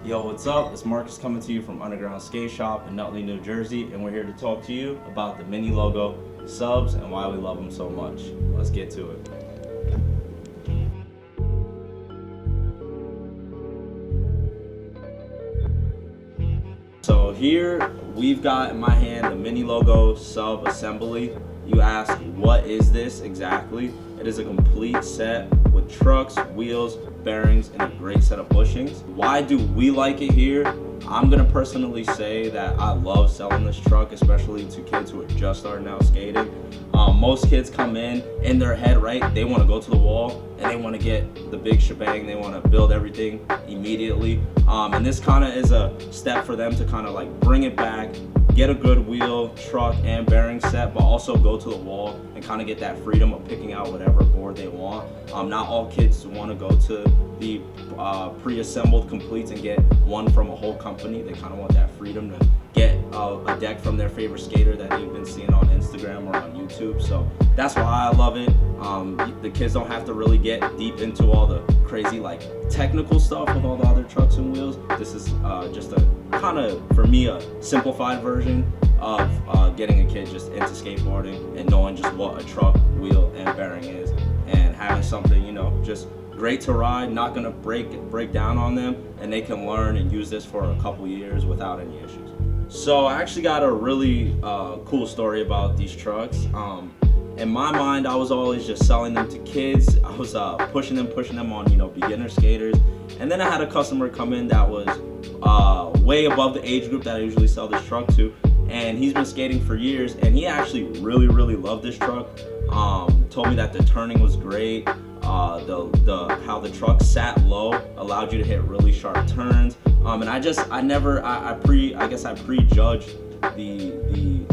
Yo, what's up? It's Marcus coming to you from Underground Skateshop in Nutley, New Jersey, and we're here to talk to you about the mini logo subs and why we love them so much. Let's get to it. So here we've got in my hand the mini logo sub assembly. You ask, what is this exactly? It is a complete set with trucks, wheels, bearings, and a great set of bushings. Why do we like it here? I'm gonna personally say that I love selling this truck, especially to kids who are just starting out skating. Most kids come in their head, right? They want to go to the wall and they want to get the big shebang. They want to build everything immediately. And this kind of is a step for them to kind of like bring it back, get a good wheel, truck, and bearing set, but also go to the wall and kind of get that freedom of picking out whatever board they want. Not all kids want to go to the pre-assembled completes and get one from a whole company. They kind of want that freedom to get a deck from their favorite skater that they've been seeing on Instagram or on YouTube. So that's why I love it. The kids don't have to really get deep into all the crazy like technical stuff with all the other trucks and wheels. This is just a kind of, for me, a simplified version of getting a kid just into skateboarding and knowing just what a truck, wheel, and bearing is, and having something, you know, just great to ride, not gonna break down on them, and they can learn and use this for a couple years without any issues. So I actually got a really cool story about these trucks. In my mind, I was always just selling them to kids. I was pushing them on, you know, beginner skaters. And then I had a customer come in that was way above the age group that I usually sell this truck to. And he's been skating for years, and he actually really loved this truck. Told me that the turning was great. How the truck sat low allowed you to hit really sharp turns. And I guess I prejudged the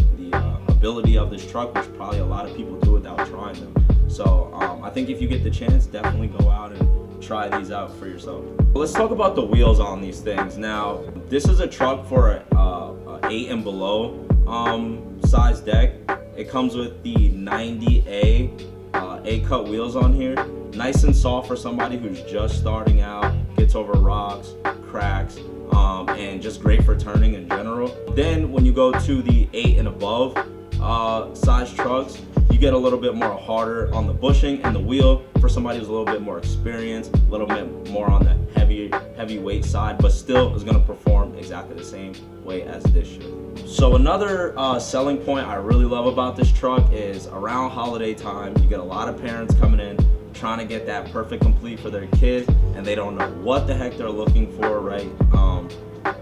ability of this truck, which probably a lot of people do without trying them. So I think if you get the chance, definitely go out and try these out for yourself. Let's talk about the wheels on these things. Now, this is a truck for a 8 and below size deck. It comes with the 90A A-cut wheels on here. Nice and soft for somebody who's just starting out, gets over rocks, cracks, and just great for turning in general. Then when you go to the 8 and above size trucks, you get a little bit more harder on the bushing and the wheel for somebody who's a little bit more experienced, a little bit more on the heavyweight side, but still is going to perform exactly the same way as this should. So another selling point I really love about this truck is around holiday time, you get a lot of parents coming in trying to get that perfect complete for their kid, and they don't know what the heck they're looking for, right?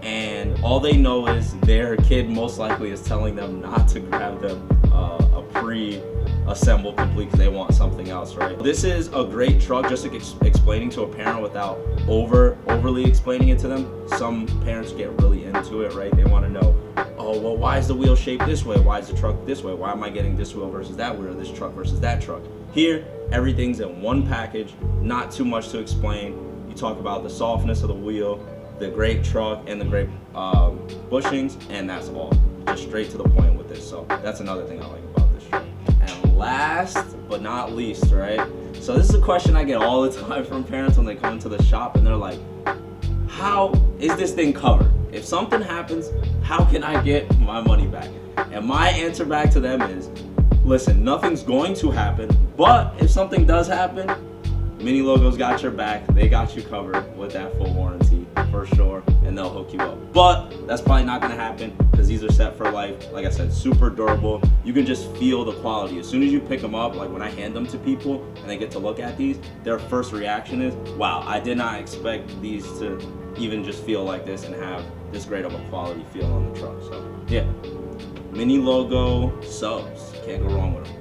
And all they know is their kid most likely is telling them not to grab them a pre-assembled complete because they want something else, right? This is a great truck just explaining to a parent without overly explaining it to them. Some parents get really into it, right? They want to know, oh, well, why is the wheel shaped this way? Why is the truck this way? Why am I getting this wheel versus that wheel, or this truck versus that truck? Here, everything's in one package, not too much to explain. You talk about the softness of the wheel, the great truck, and the great bushings, and that's all. Just straight to the point with this. So that's another thing I like about this truck. And last but not least, right? So this is a question I get all the time from parents when they come into the shop, and they're like, how is this thing covered? If something happens, how can I get my money back? And my answer back to them is, listen, nothing's going to happen, but if something does happen, Mini Logo's got your back. They got you covered with that full warranty for sure, and they'll hook you up. But that's probably not gonna happen because these are set for life. Like I said, super durable. You can just feel the quality. As soon as you pick them up, like when I hand them to people and they get to look at these, their first reaction is, wow, I did not expect these to even just feel like this and have this great of a quality feel on the truck. So yeah, Mini Logo subs, can't go wrong with them.